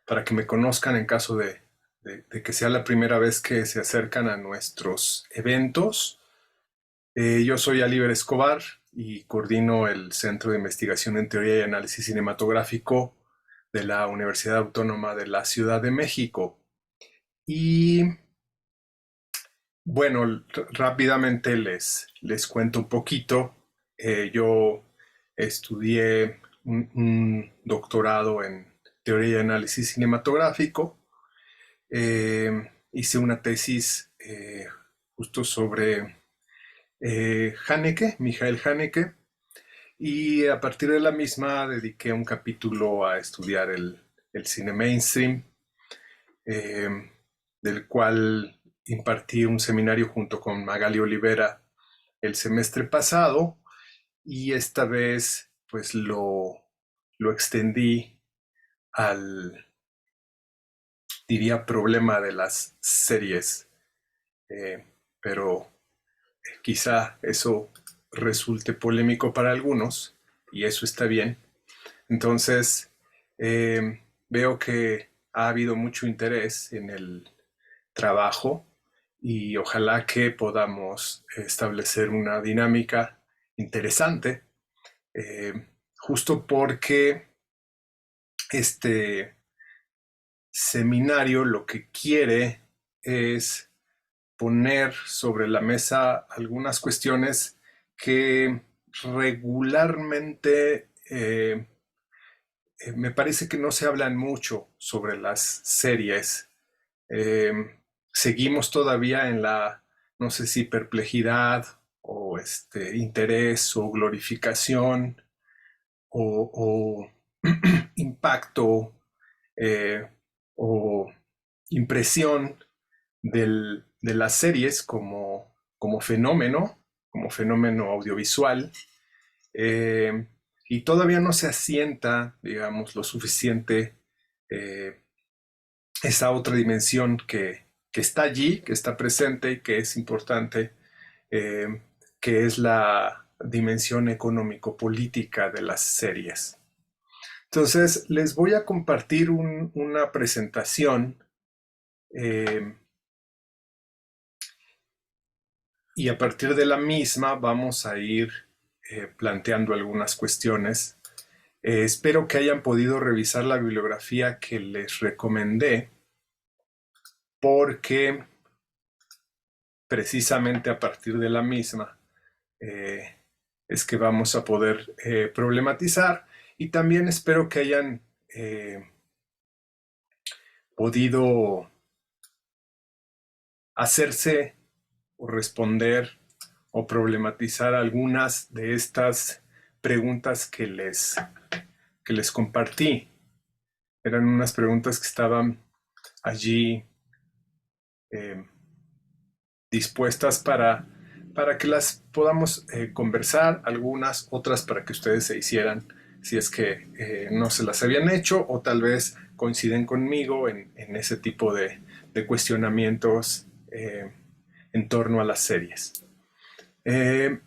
para que me conozcan en caso de que sea la primera vez que se acercan a nuestros eventos. Yo soy Aliber Escobar y coordino el Centro de Investigación en Teoría y Análisis Cinematográfico de la Universidad Autónoma de la Ciudad de México. Y bueno, rápidamente les cuento un poquito. Yo estudié un doctorado en Teoría y Análisis Cinematográfico. Hice una tesis justo sobre Haneke, Michael Haneke, y a partir de la misma dediqué un capítulo a estudiar el cine mainstream, eh, del cual impartí un seminario junto con Magali Olivera el semestre pasado, y esta vez pues lo extendí al, diría, problema de las series, eh, pero quizá eso resulte polémico para algunos y eso está bien. Entonces, veo que ha habido mucho interés en el trabajo y ojalá que podamos establecer una dinámica interesante, eh, justo porque este seminario lo que quiere es poner sobre la mesa algunas cuestiones que regularmente me parece que no se hablan mucho sobre las series. Eh, Seguimos todavía en la, no sé si perplejidad o interés o glorificación o impacto eh, o impresión de las series como fenómeno audiovisual, eh, y todavía no se asienta, digamos, lo suficiente eh, esa otra dimensión que está allí, que está presente y que es importante, eh, que es la dimensión económico-política de las series. Entonces, les voy a compartir una presentación, eh, y a partir de la misma vamos a ir planteando algunas cuestiones. Espero que hayan podido revisar la bibliografía que les recomendé, porque precisamente a partir de la misma eh, es que vamos a poder problematizar, y también espero que hayan podido hacerse o responder o problematizar algunas de estas preguntas que les compartí. Eran unas preguntas que estaban allí eh, dispuestas para que las podamos conversar, algunas, otras para que ustedes se hicieran si es que no se las habían hecho o tal vez coinciden conmigo en ese tipo de cuestionamientos en torno a las series.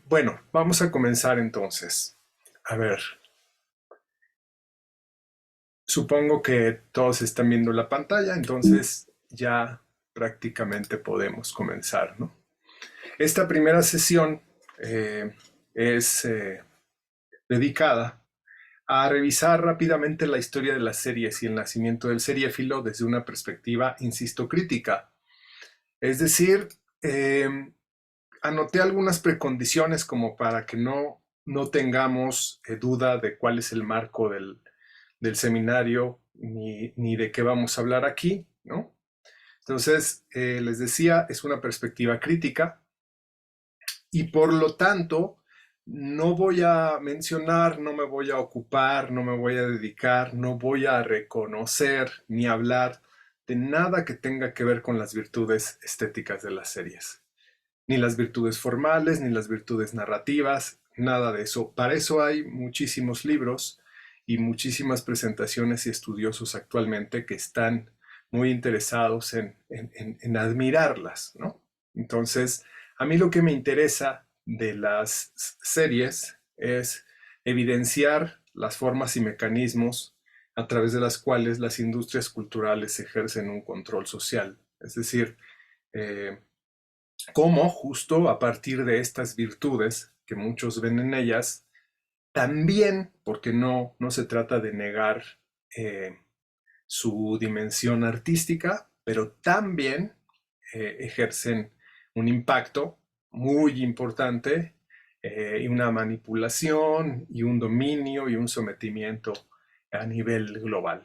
Bueno, vamos a comenzar entonces. A ver, supongo que todos están viendo la pantalla, entonces ya prácticamente podemos comenzar, ¿no? Esta primera sesión es dedicada a revisar rápidamente la historia de las series y el nacimiento del seriéfilo desde una perspectiva, insisto, crítica. Es decir, anoté algunas precondiciones como para que no tengamos duda de cuál es el marco del seminario ni de qué vamos a hablar aquí, ¿no? Entonces, les decía, es una perspectiva crítica y por lo tanto no voy a mencionar, no me voy a ocupar, no me voy a dedicar, no voy a reconocer ni hablar de nada que tenga que ver con las virtudes estéticas de las series. Ni las virtudes formales, ni las virtudes narrativas, nada de eso. Para eso hay muchísimos libros y muchísimas presentaciones y estudiosos actualmente que están muy interesados en admirarlas, ¿no? Entonces, a mí lo que me interesa de las series es evidenciar las formas y mecanismos a través de las cuales las industrias culturales ejercen un control social. Es decir, eh, cómo justo a partir de estas virtudes que muchos ven en ellas, también, porque no se trata de negar eh, su dimensión artística, pero también ejercen un impacto muy importante y una manipulación y un dominio y un sometimiento a nivel global,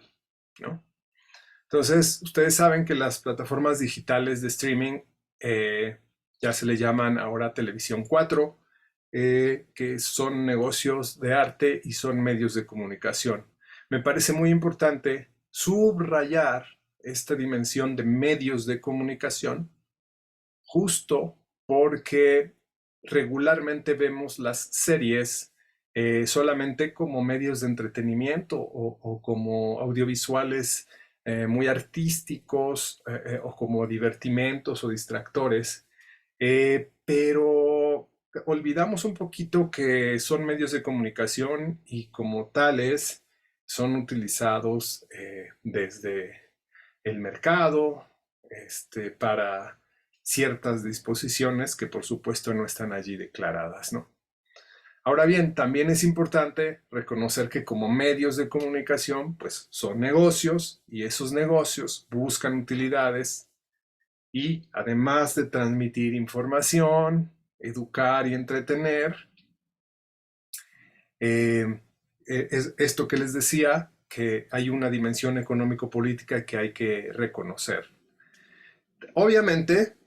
¿no? Entonces, ustedes saben que las plataformas digitales de streaming ya se le llaman ahora Televisión 4, que son negocios de arte y son medios de comunicación. Me parece muy importante subrayar esta dimensión de medios de comunicación, justo porque regularmente vemos las series solamente como medios de entretenimiento o como audiovisuales muy artísticos o como divertimentos o distractores, pero olvidamos un poquito que son medios de comunicación y como tales son utilizados desde el mercado para ciertas disposiciones que por supuesto no están allí declaradas, ¿no? Ahora bien, también es importante reconocer que como medios de comunicación, pues son negocios y esos negocios buscan utilidades y además de transmitir información, educar y entretener, eh, es esto que les decía, que hay una dimensión económico-política que hay que reconocer. Obviamente,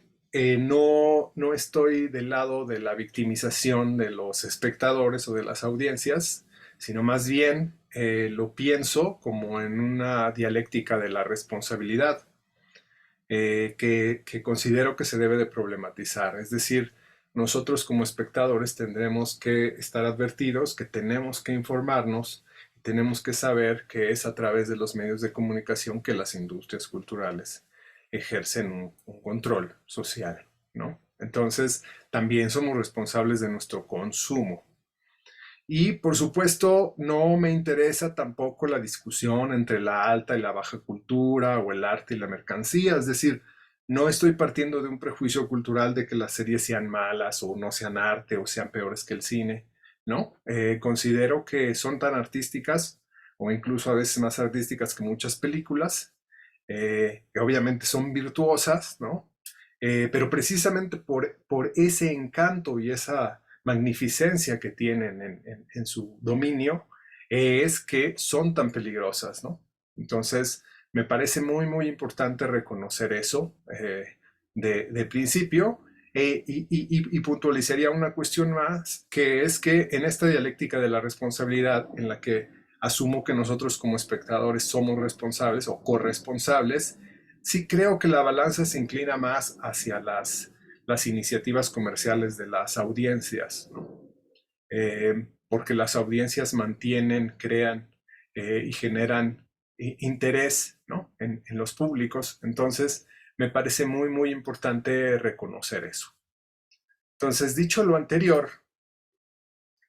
no estoy del lado de la victimización de los espectadores o de las audiencias, sino más bien lo pienso como en una dialéctica de la responsabilidad que considero que se debe de problematizar. Es decir, nosotros como espectadores tendremos que estar advertidos que tenemos que informarnos, tenemos que saber que es a través de los medios de comunicación que las industrias culturales ejercen un control social, ¿no? Entonces, también somos responsables de nuestro consumo. Y por supuesto, no me interesa tampoco la discusión entre la alta y la baja cultura o el arte y la mercancía. Es decir, no estoy partiendo de un prejuicio cultural de que las series sean malas o no sean arte o sean peores que el cine, ¿no? Considero que son tan artísticas o incluso a veces más artísticas que muchas películas, que obviamente son virtuosas, ¿no? Pero precisamente por ese encanto y esa magnificencia que tienen en su dominio, es que son tan peligrosas, ¿no? Entonces, me parece muy, muy importante reconocer eso de principio y puntualizaría una cuestión más, que es que en esta dialéctica de la responsabilidad, en la que asumo que nosotros como espectadores somos responsables o corresponsables, sí creo que la balanza se inclina más hacia las iniciativas comerciales de las audiencias, ¿no? Porque las audiencias mantienen, crean y generan interés, ¿no? En los públicos. Entonces, me parece muy, muy importante reconocer eso. Entonces, dicho lo anterior,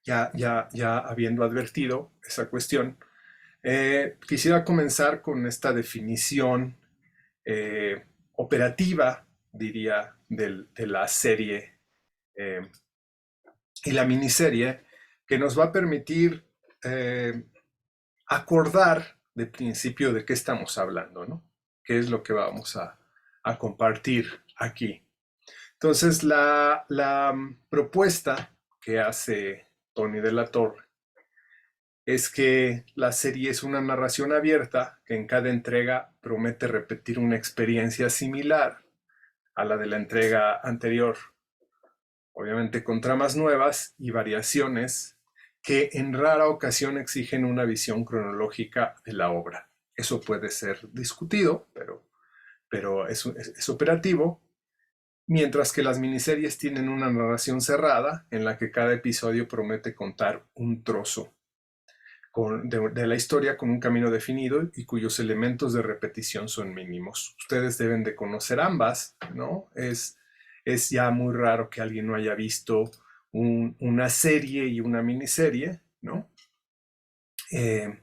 ya habiendo advertido esa cuestión, quisiera comenzar con esta definición operativa, diría, de la serie eh, y la miniserie, que nos va a permitir eh, acordar de principio de qué estamos hablando, ¿no? ¿Qué es lo que vamos a compartir aquí? Entonces, la propuesta que hace Tony de la Torre es que la serie es una narración abierta que en cada entrega promete repetir una experiencia similar a la de la entrega anterior, obviamente con tramas nuevas y variaciones que en rara ocasión exigen una visión cronológica de la obra. Eso puede ser discutido, pero es operativo, mientras que las miniseries tienen una narración cerrada en la que cada episodio promete contar un trozo de la historia con un camino definido y cuyos elementos de repetición son mínimos. Ustedes deben de conocer ambas, ¿no? Es ya muy raro que alguien no haya visto una serie y una miniserie, ¿no? Eh,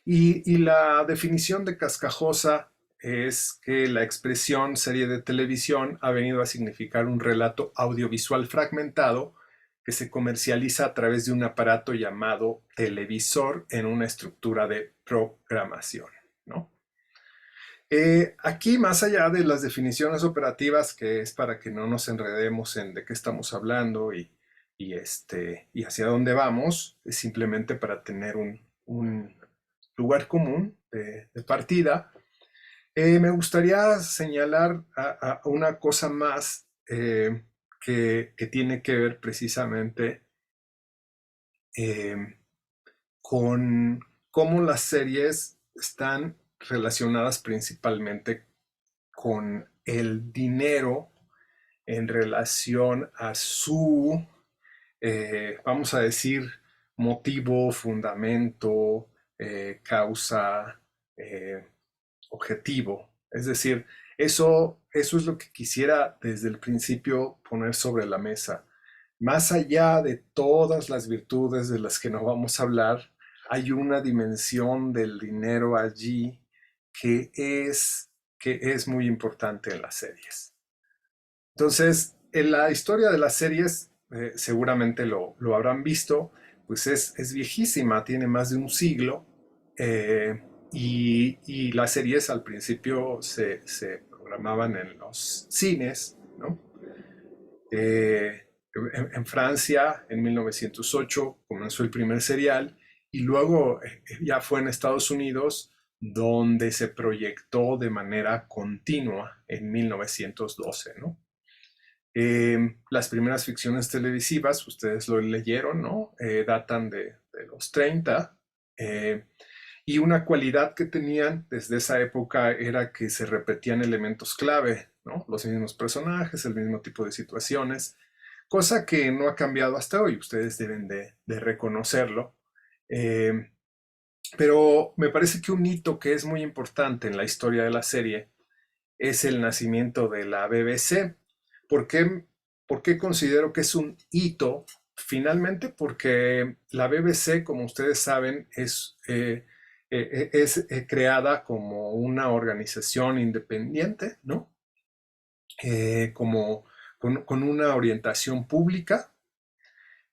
Y la definición de cascajosa es que la expresión serie de televisión ha venido a significar un relato audiovisual fragmentado que se comercializa a través de un aparato llamado televisor en una estructura de programación, ¿no? Aquí, más allá de las definiciones operativas, que es para que no nos enredemos en de qué estamos hablando y hacia dónde vamos, es simplemente para tener un lugar común de partida. Me gustaría señalar a una cosa más que tiene que ver precisamente eh, con cómo las series están relacionadas principalmente con el dinero en relación a su, vamos a decir, motivo, fundamento, causa, eh, objetivo. Es decir, eso es lo que quisiera desde el principio poner sobre la mesa. Más allá de todas las virtudes de las que no vamos a hablar, hay una dimensión del dinero allí que es muy importante en las series. Entonces, en la historia de las series, seguramente lo habrán visto, pues es viejísima, tiene más de un siglo, y las series al principio se programaban en los cines, ¿no? En Francia, en 1908, comenzó el primer serial, y luego ya fue en Estados Unidos donde se proyectó de manera continua en 1912, ¿no? Las primeras ficciones televisivas, ustedes lo leyeron, ¿no? Datan de los 30. Y una cualidad que tenían desde esa época era que se repetían elementos clave, ¿no? Los mismos personajes, el mismo tipo de situaciones, cosa que no ha cambiado hasta hoy, ustedes deben de reconocerlo. Eh, pero me parece que un hito que es muy importante en la historia de la serie es el nacimiento de la BBC. ¿Por qué, por qué considero que es un hito? Finalmente, porque la BBC, como ustedes saben, es creada como una organización independiente, ¿no? Como con una orientación pública,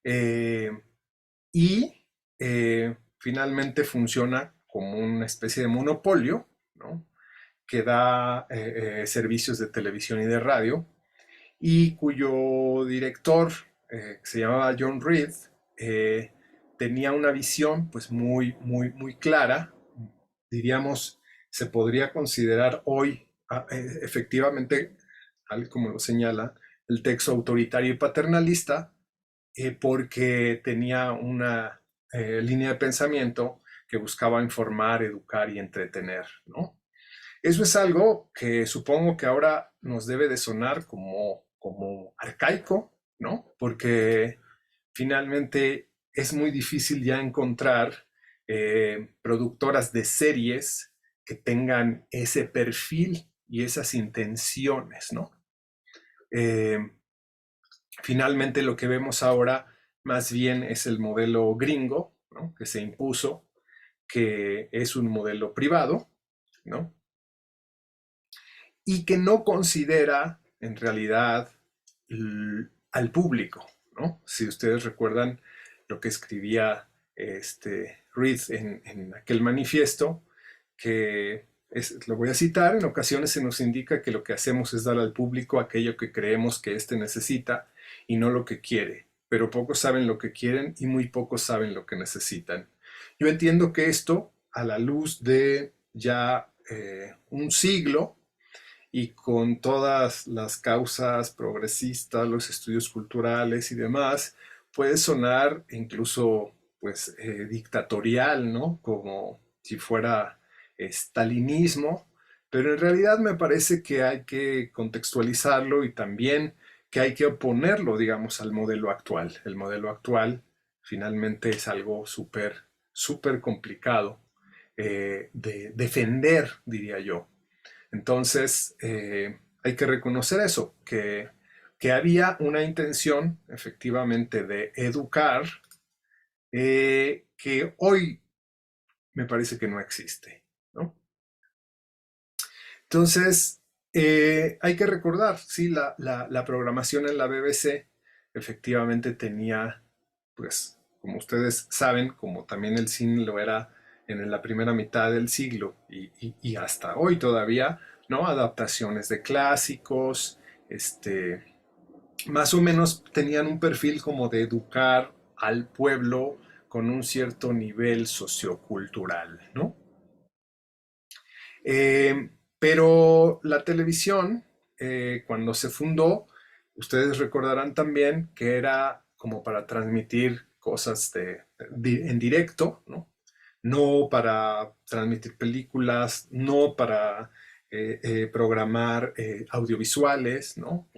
eh, y finalmente funciona como una especie de monopolio, ¿no? Que da servicios de televisión y de radio, y cuyo director, que se llamaba John Reed, eh, tenía una visión pues muy clara. Diríamos, se podría considerar hoy efectivamente, tal como lo señala, el texto autoritario y paternalista, porque tenía una línea de pensamiento que buscaba informar, educar y entretener, ¿no? Eso es algo que supongo que ahora nos debe de sonar como arcaico, ¿no? Porque finalmente es muy difícil ya encontrar productoras de series que tengan ese perfil y esas intenciones, ¿no? Eh, Finalmente lo que vemos ahora más bien es el modelo gringo, ¿no? Que se impuso, que es un modelo privado, ¿no? Y que no considera en realidad al público, ¿no? Si ustedes recuerdan lo que escribía Reed en aquel manifiesto, que lo voy a citar: en ocasiones se nos indica que lo que hacemos es dar al público aquello que creemos que éste necesita y no lo que quiere, pero pocos saben lo que quieren y muy pocos saben lo que necesitan. Yo entiendo que esto, a la luz de ya un siglo, y con todas las causas progresistas, los estudios culturales y demás, puede sonar incluso pues dictatorial, ¿no? Como si fuera stalinismo, pero en realidad me parece que hay que contextualizarlo y también que hay que oponerlo, digamos, al modelo actual. El modelo actual finalmente es algo súper complicado de defender, diría yo. Entonces, hay que reconocer eso, que había una intención efectivamente de educar, que hoy me parece que no existe, ¿no? Entonces, hay que recordar, sí, la programación en la BBC efectivamente tenía, pues, como ustedes saben, como también el cine lo era en la primera mitad del siglo y hasta hoy todavía, ¿no? Adaptaciones de clásicos, más o menos tenían un perfil como de educar al pueblo con un cierto nivel sociocultural, ¿no? Pero la televisión, cuando se fundó, ustedes recordarán también que era como para transmitir cosas en directo, ¿no? No para transmitir películas, no para programar audiovisuales, ¿no?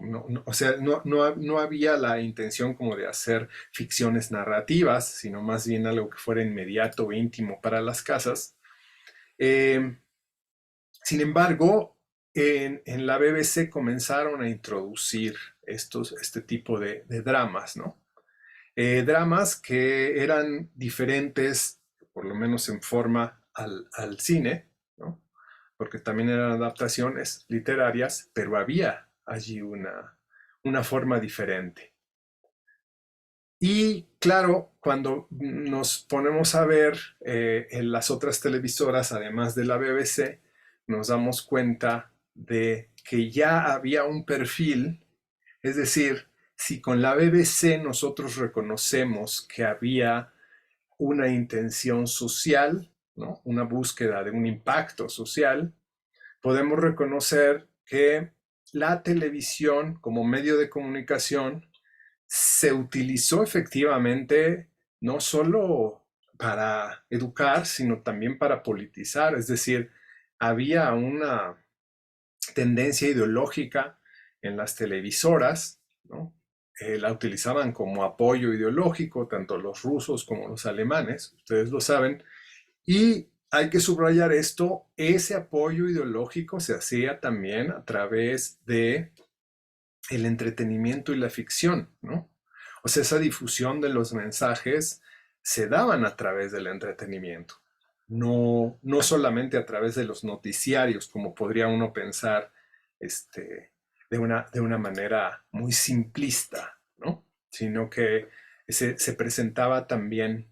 O sea, no había la intención como de hacer ficciones narrativas, sino más bien algo que fuera inmediato e íntimo para las casas. Eh, Sin embargo, en la BBC comenzaron a introducir este tipo de dramas, ¿no? Dramas que eran diferentes, por lo menos en forma, al cine, ¿no? Porque también eran adaptaciones literarias, pero había allí una forma diferente. Y claro, cuando nos ponemos a ver en las otras televisoras, además de la BBC, nos damos cuenta de que ya había un perfil, es decir, si con la BBC nosotros reconocemos que había una intención social, ¿no? Una búsqueda de un impacto social, podemos reconocer que la televisión como medio de comunicación se utilizó efectivamente no solo para educar, sino también para politizar, es decir, había una tendencia ideológica en las televisoras, ¿no? La utilizaban como apoyo ideológico, tanto los rusos como los alemanes, ustedes lo saben, y hay que subrayar esto, ese apoyo ideológico se hacía también a través de el entretenimiento y la ficción, ¿no? O sea, esa difusión de los mensajes se daban a través del entretenimiento, no solamente a través de los noticiarios, como podría uno pensar de una manera muy simplista, ¿no? Sino que se presentaba también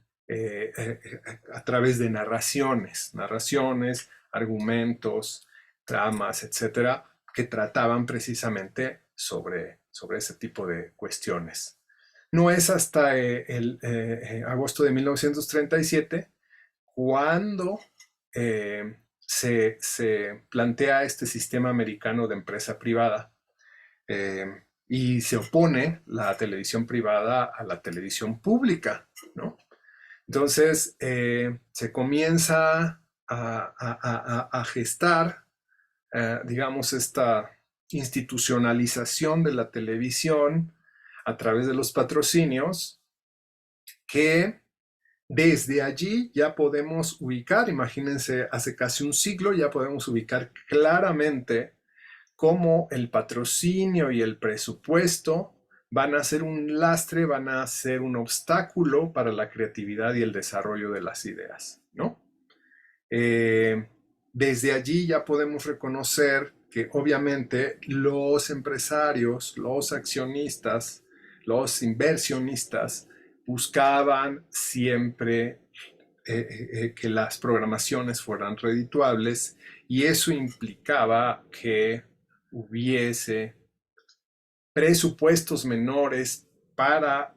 a través de narraciones, argumentos, tramas, etcétera, que trataban precisamente sobre ese tipo de cuestiones. No es hasta agosto de 1937 cuando se plantea este sistema americano de empresa privada eh, y se opone la televisión privada a la televisión pública, ¿no? Entonces se comienza a gestar, digamos, esta institucionalización de la televisión a través de los patrocinios que desde allí ya podemos ubicar, imagínense, hace casi un siglo ya podemos ubicar claramente cómo el patrocinio y el presupuesto van a ser un lastre, van a ser un obstáculo para la creatividad y el desarrollo de las ideas, ¿no? Eh, Desde allí ya podemos reconocer que obviamente los empresarios, los accionistas, los inversionistas buscaban siempre que las programaciones fueran redituables y eso implicaba que hubiese presupuestos menores para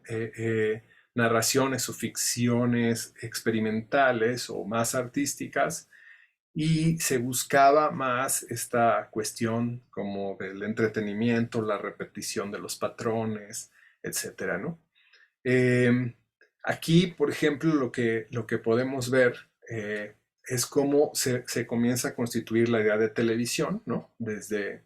narraciones o ficciones experimentales o más artísticas y se buscaba más esta cuestión como del entretenimiento, la repetición de los patrones, etcétera, ¿no? Eh, Aquí, por ejemplo, lo que podemos ver es cómo se comienza a constituir la idea de televisión, ¿no? Desde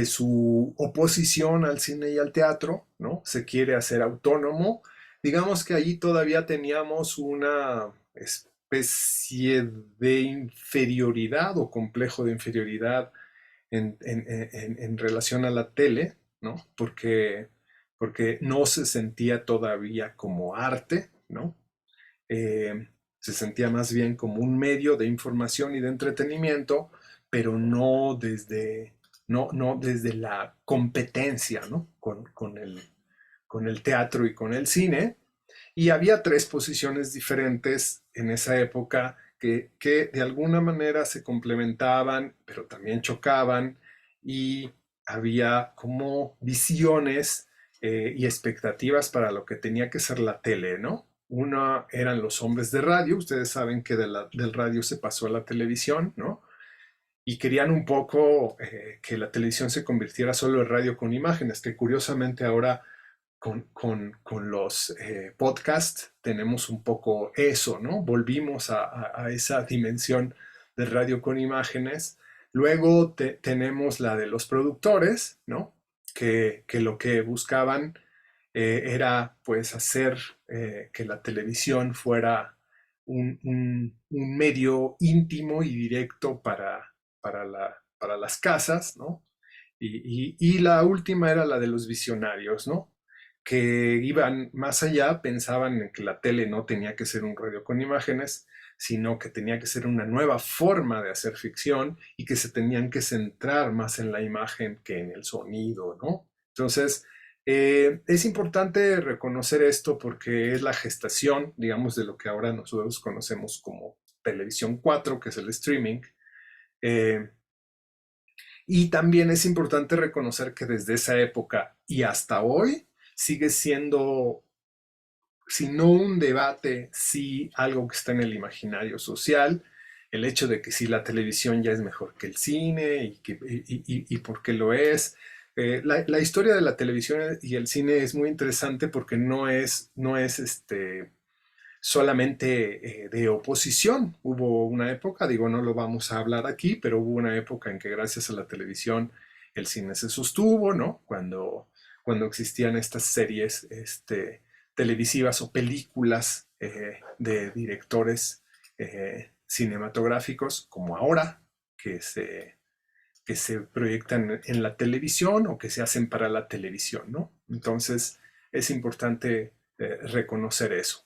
su oposición al cine y al teatro, ¿no? Se quiere hacer autónomo. Digamos que allí todavía teníamos una especie de inferioridad o complejo de inferioridad en relación a la tele, ¿no? Porque no se sentía todavía como arte, ¿no? se sentía más bien como un medio de información y de entretenimiento, pero no desde la competencia, ¿no? Con el teatro y con el cine. Y había tres posiciones diferentes en esa época que de alguna manera se complementaban, pero también chocaban, y había como visiones y expectativas para lo que tenía que ser la tele, ¿no? Una eran los hombres de radio, ustedes saben que del radio se pasó a la televisión, ¿no? Y querían un poco que la televisión se convirtiera solo en radio con imágenes, que curiosamente ahora con los podcasts tenemos un poco eso, ¿no? Volvimos a esa dimensión de radio con imágenes. Luego tenemos la de los productores, ¿no? Que lo que buscaban era pues hacer que la televisión fuera un medio íntimo y directo para las casas, ¿no? Y la última era la de los visionarios, ¿no? Que iban más allá, pensaban en que la tele no tenía que ser un radio con imágenes, sino que tenía que ser una nueva forma de hacer ficción y que se tenían que centrar más en la imagen que en el sonido, ¿no? Entonces, es importante reconocer esto porque es la gestación, digamos, de lo que ahora nosotros conocemos como televisión 4, que es el streaming. Eh, y también es importante reconocer que desde esa época y hasta hoy sigue siendo, si no un debate, sí algo que está en el imaginario social, el hecho de que si la televisión ya es mejor que el cine y por qué lo es. La historia de la televisión y el cine es muy interesante porque no es solamente de oposición. Hubo una época, digo, no lo vamos a hablar aquí, pero hubo una época en que gracias a la televisión el cine se sostuvo, ¿no? Cuando existían estas series televisivas o películas de directores cinematográficos, como ahora, que se, que se proyectan en la televisión o que se hacen para la televisión, ¿no? Entonces, es importante reconocer eso.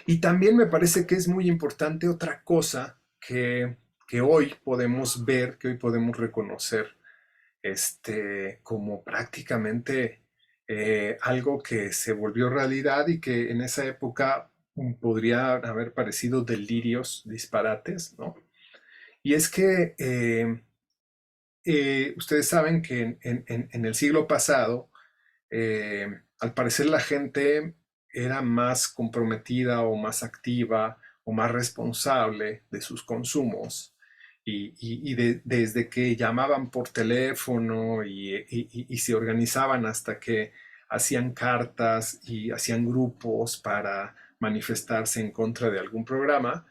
Y también me parece que es muy importante otra cosa que hoy podemos ver, que hoy podemos reconocer, como prácticamente algo que se volvió realidad y que en esa época podría haber parecido delirios, disparates, ¿no? Y es que ustedes saben que en el siglo pasado, al parecer la gente era más comprometida o más activa o más responsable de sus consumos desde que llamaban por teléfono y se organizaban hasta que hacían cartas y hacían grupos para manifestarse en contra de algún programa,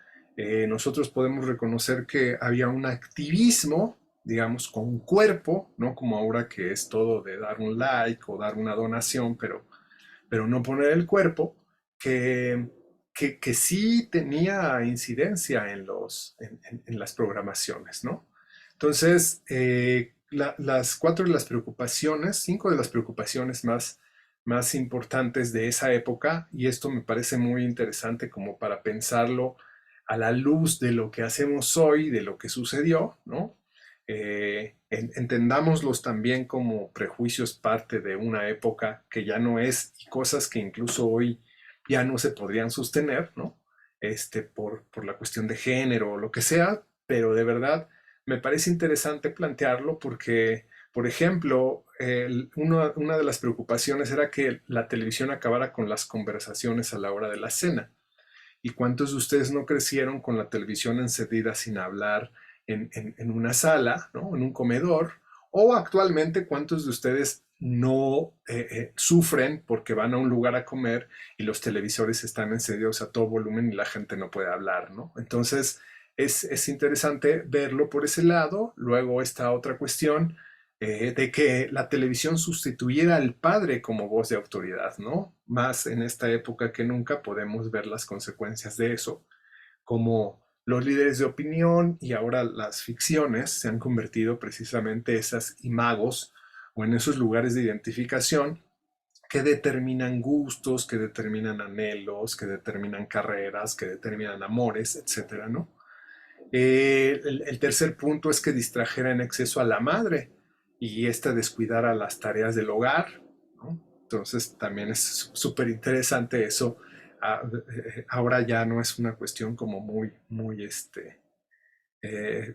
nosotros podemos reconocer que había un activismo, digamos, con cuerpo, no como ahora que es todo de dar un like o dar una donación, pero no poner el cuerpo, que, que sí tenía incidencia en las programaciones, ¿no? Entonces, las cuatro de las preocupaciones, cinco de las preocupaciones más importantes de esa época, y esto me parece muy interesante como para pensarlo a la luz de lo que hacemos hoy, de lo que sucedió, ¿no? Entendámoslos también como prejuicios parte de una época que ya no es, y cosas que incluso hoy ya no se podrían sostener, ¿no? Por la cuestión de género o lo que sea, pero de verdad me parece interesante plantearlo porque, por ejemplo, una de las preocupaciones era que la televisión acabara con las conversaciones a la hora de la cena. ¿Y cuántos de ustedes no crecieron con la televisión encendida sin hablar en una sala, ¿no? En un comedor? O actualmente, ¿cuántos de ustedes no sufren porque van a un lugar a comer y los televisores están encendidos a todo volumen y la gente no puede hablar, ¿no? Entonces, es interesante verlo por ese lado. Luego esta otra cuestión de que la televisión sustituyera al padre como voz de autoridad, ¿no? Más en esta época que nunca podemos ver las consecuencias de eso, como los líderes de opinión y ahora las ficciones se han convertido precisamente esas imagos o en esos lugares de identificación que determinan gustos, que determinan anhelos, que determinan carreras, que determinan amores, etcétera, ¿no? El tercer punto es que distrajera en exceso a la madre y esta descuidara las tareas del hogar, ¿no? Entonces también es súper interesante eso. Ahora ya no es una cuestión como muy, eh,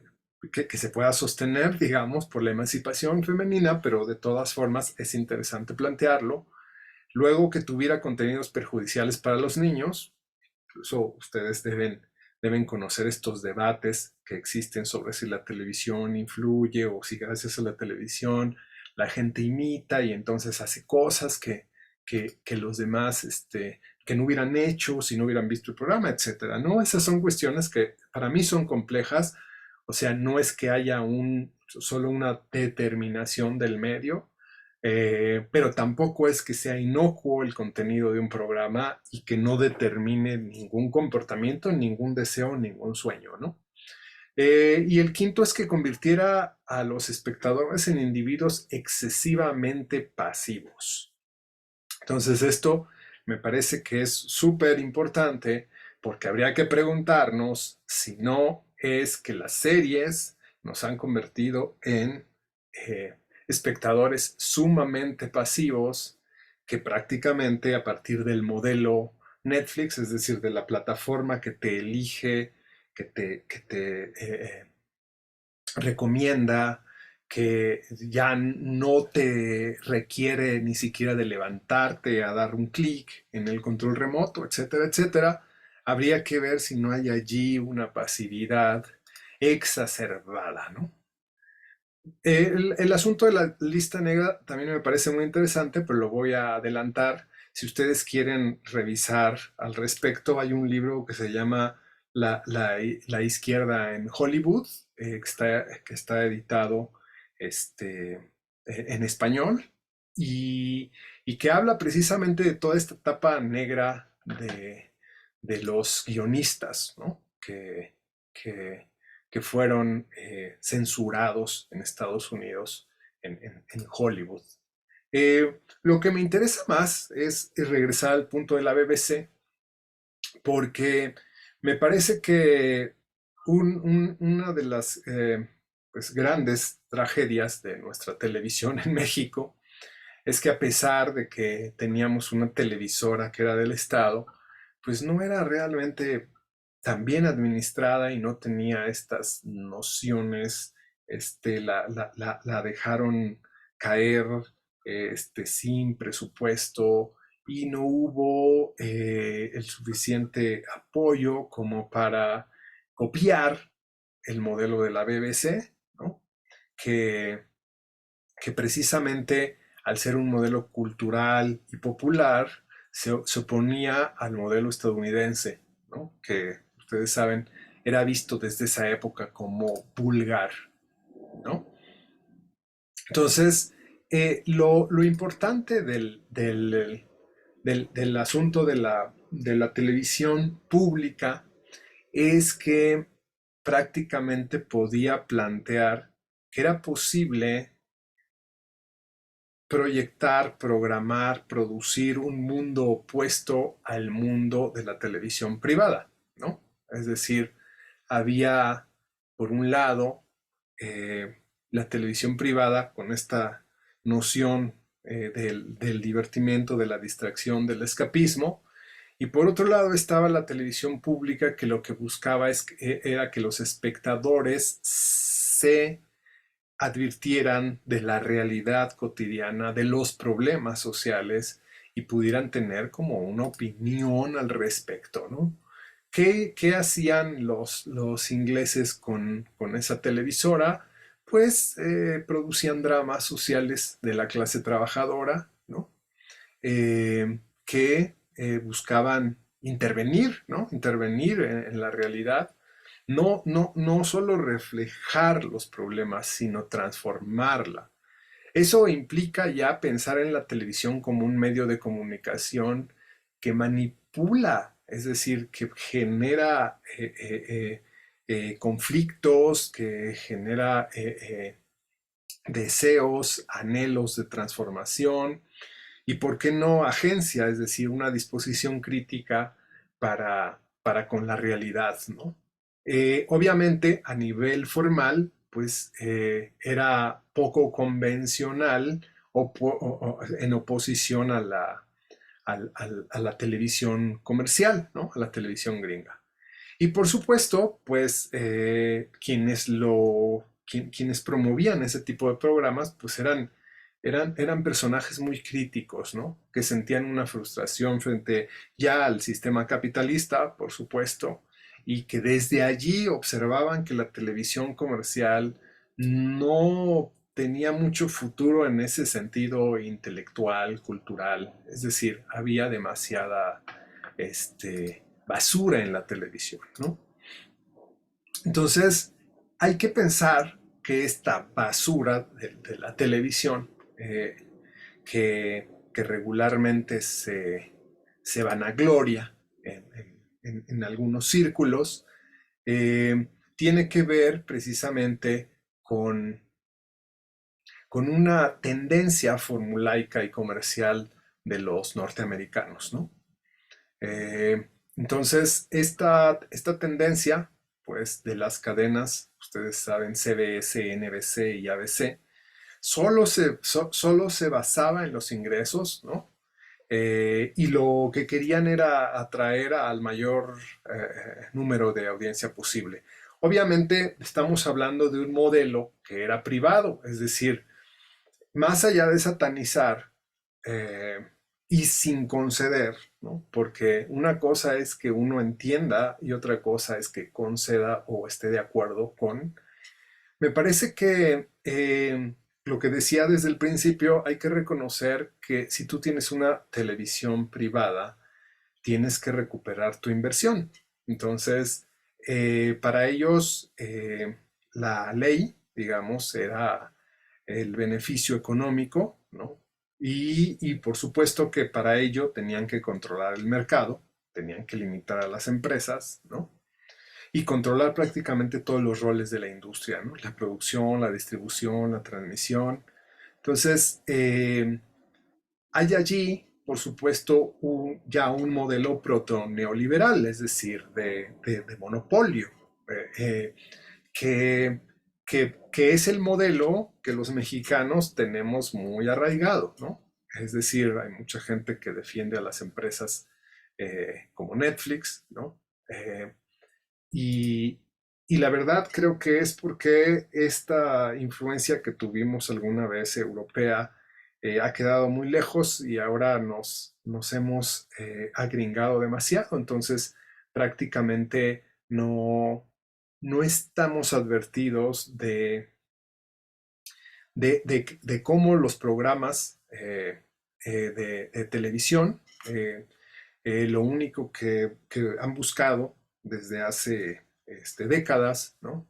que se pueda sostener, digamos, por la emancipación femenina, pero de todas formas es interesante plantearlo. Luego, que tuviera contenidos perjudiciales para los niños. Incluso ustedes deben conocer estos debates que existen sobre si la televisión influye o si gracias a la televisión la gente imita y entonces hace cosas que los demás que no hubieran hecho si no hubieran visto el programa, etcétera, ¿no? Esas son cuestiones que para mí son complejas. O sea, no es que haya solo una determinación del medio, pero tampoco es que sea inocuo el contenido de un programa y que no determine ningún comportamiento, ningún deseo, ningún sueño, ¿no? Y el quinto es que convirtiera a los espectadores en individuos excesivamente pasivos. Entonces esto me parece que es súper importante porque habría que preguntarnos si no es que las series nos han convertido en espectadores sumamente pasivos que prácticamente a partir del modelo Netflix, es decir, de la plataforma que te elige, que te recomienda, que ya no te requiere ni siquiera de levantarte a dar un clic en el control remoto, etcétera, etcétera, habría que ver si no hay allí una pasividad exacerbada, ¿no? El asunto de la lista negra también me parece muy interesante, pero lo voy a adelantar. Si ustedes quieren revisar al respecto, hay un libro que se llama La izquierda en Hollywood, que está editado en español y que habla precisamente de toda esta etapa negra de los guionistas, ¿no? Que, que fueron censurados en Estados Unidos, en Hollywood. Lo que me interesa más es regresar al punto de la BBC, porque me parece que una de las pues, grandes tragedias de nuestra televisión en México es que a pesar de que teníamos una televisora que era del Estado, pues no era realmente tan bien administrada y no tenía estas nociones. La dejaron caer sin presupuesto y no hubo el suficiente apoyo como para copiar el modelo de la BBC, ¿no? que, que precisamente al ser un modelo cultural y popular, se oponía al modelo estadounidense, ¿no? Que ustedes saben, era visto desde esa época como vulgar, ¿no? Entonces, lo importante del asunto de la televisión pública es que prácticamente podía plantear que era posible proyectar, programar, producir un mundo opuesto al mundo de la televisión privada, ¿no? Es decir, había, por un lado, la televisión privada con esta noción del divertimento, de la distracción, del escapismo, y por otro lado estaba la televisión pública que lo que buscaba era que los espectadores se advirtieran de la realidad cotidiana, de los problemas sociales y pudieran tener como una opinión al respecto, ¿no? ¿Qué hacían los ingleses con esa televisora? Pues producían dramas sociales de la clase trabajadora, ¿no? Que buscaban intervenir, ¿no? Intervenir en la realidad, no solo reflejar los problemas, sino transformarla. Eso implica ya pensar en la televisión como un medio de comunicación que manipula, es decir, que genera conflictos, que genera deseos, anhelos de transformación y por qué no agencia, es decir, una disposición crítica para con la realidad, ¿no? Obviamente, a nivel formal, pues era poco convencional en oposición a la televisión comercial, ¿no? A la televisión gringa. Y por supuesto, pues quienes promovían ese tipo de programas, pues eran personajes muy críticos, ¿no? Que sentían una frustración frente ya al sistema capitalista, por supuesto, y que desde allí observaban que la televisión comercial no tenía mucho futuro en ese sentido intelectual, cultural. Es decir, había demasiada basura en la televisión, ¿no? Entonces, hay que pensar que esta basura de la televisión, que regularmente se vanagloria en algunos círculos, tiene que ver precisamente con, con una tendencia formulaica y comercial de los norteamericanos, ¿no? Entonces, esta tendencia, pues, de las cadenas, ustedes saben, CBS, NBC y ABC, solo se basaba en los ingresos, ¿no? Y lo que querían era atraer al mayor número de audiencia posible. Obviamente, estamos hablando de un modelo que era privado, es decir, más allá de satanizar eh, y sin conceder, ¿no? Porque una cosa es que uno entienda y otra cosa es que conceda o esté de acuerdo con. Me parece que lo que decía desde el principio, hay que reconocer que si tú tienes una televisión privada, tienes que recuperar tu inversión. Entonces, para ellos, la ley, digamos, era el beneficio económico, ¿no? Y por supuesto que para ello tenían que controlar el mercado, tenían que limitar a las empresas, ¿no? Y controlar prácticamente todos los roles de la industria, ¿no? La producción, la distribución, la transmisión. Entonces, hay allí, por supuesto, ya un modelo proto-neoliberal, es decir, de monopolio, eh, eh, que, que es el modelo que los mexicanos tenemos muy arraigado, ¿no? Es decir, hay mucha gente que defiende a las empresas como Netflix, ¿no? Y, y la verdad creo que es porque esta influencia que tuvimos alguna vez europea ha quedado muy lejos y ahora nos hemos agringado demasiado. Entonces prácticamente no estamos advertidos de cómo los programas de televisión, lo único que han buscado desde hace décadas, ¿no?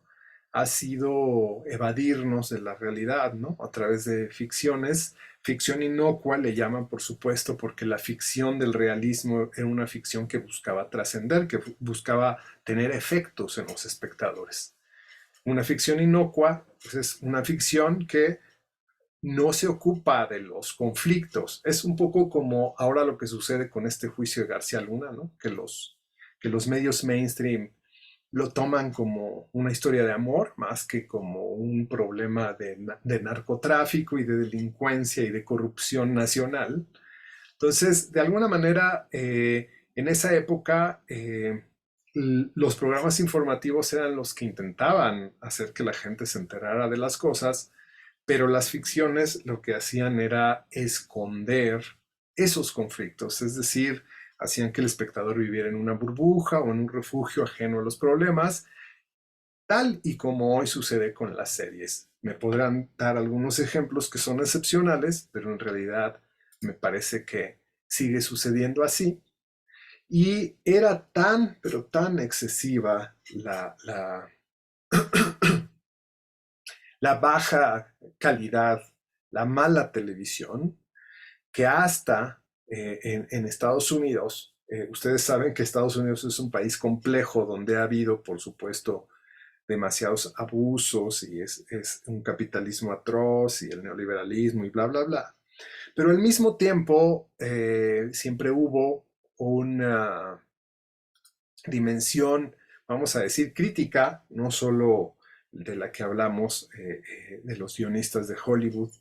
Ha sido evadirnos de la realidad, ¿no? A través de ficciones, ficción inocua le llaman, por supuesto, porque la ficción del realismo era una ficción que buscaba trascender, que buscaba tener efectos en los espectadores. Una ficción inocua, pues es una ficción que no se ocupa de los conflictos. Es un poco como ahora lo que sucede con este juicio de García Luna, ¿no? Que los medios mainstream lo toman como una historia de amor más que como un problema de narcotráfico y de delincuencia y de corrupción nacional. Entonces, de alguna manera, en esa época, los programas informativos eran los que intentaban hacer que la gente se enterara de las cosas, pero las ficciones lo que hacían era esconder esos conflictos, es decir, hacían que el espectador viviera en una burbuja o en un refugio ajeno a los problemas, tal y como hoy sucede con las series. Me podrán dar algunos ejemplos que son excepcionales, pero en realidad me parece que sigue sucediendo así. Y era tan, pero tan excesiva la baja calidad, la mala televisión, que hasta en Estados Unidos, ustedes saben que Estados Unidos es un país complejo donde ha habido, por supuesto, demasiados abusos y es un capitalismo atroz y el neoliberalismo y bla, bla, bla. Pero al mismo tiempo siempre hubo una dimensión, vamos a decir, crítica, no solo de la que hablamos de los guionistas de Hollywood,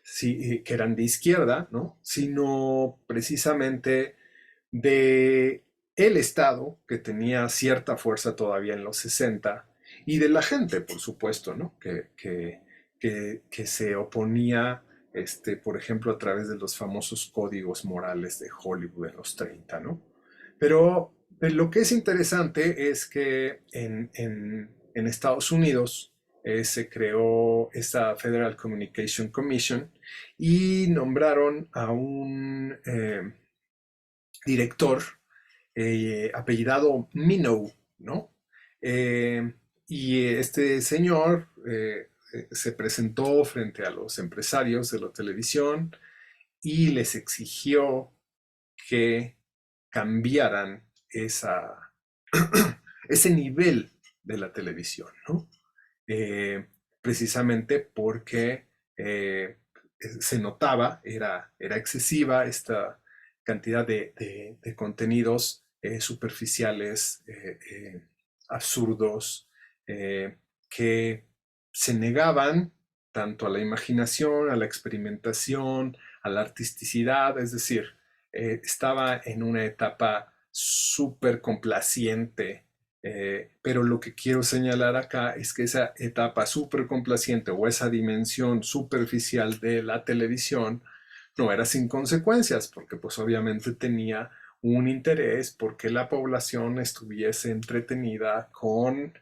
sí, que eran de izquierda, ¿no? Sino precisamente de el Estado, que tenía cierta fuerza todavía en los 60, y de la gente, por supuesto, ¿no? Que se oponía, por ejemplo, a través de los famosos códigos morales de Hollywood en los 30, ¿no? Pero lo que es interesante es que en Estados Unidos se creó esta Federal Communication Commission y nombraron a un director apellidado Minow, ¿no? Y este señor se presentó frente a los empresarios de la televisión y les exigió que cambiaran ese nivel de la televisión, ¿no? Precisamente porque se notaba, era excesiva esta cantidad de contenidos superficiales, absurdos, que se negaban tanto a la imaginación, a la experimentación, a la artisticidad, es decir, estaba en una etapa súper complaciente, pero lo que quiero señalar acá es que esa etapa súper complaciente o esa dimensión superficial de la televisión no era sin consecuencias, porque pues obviamente tenía un interés porque la población estuviese entretenida con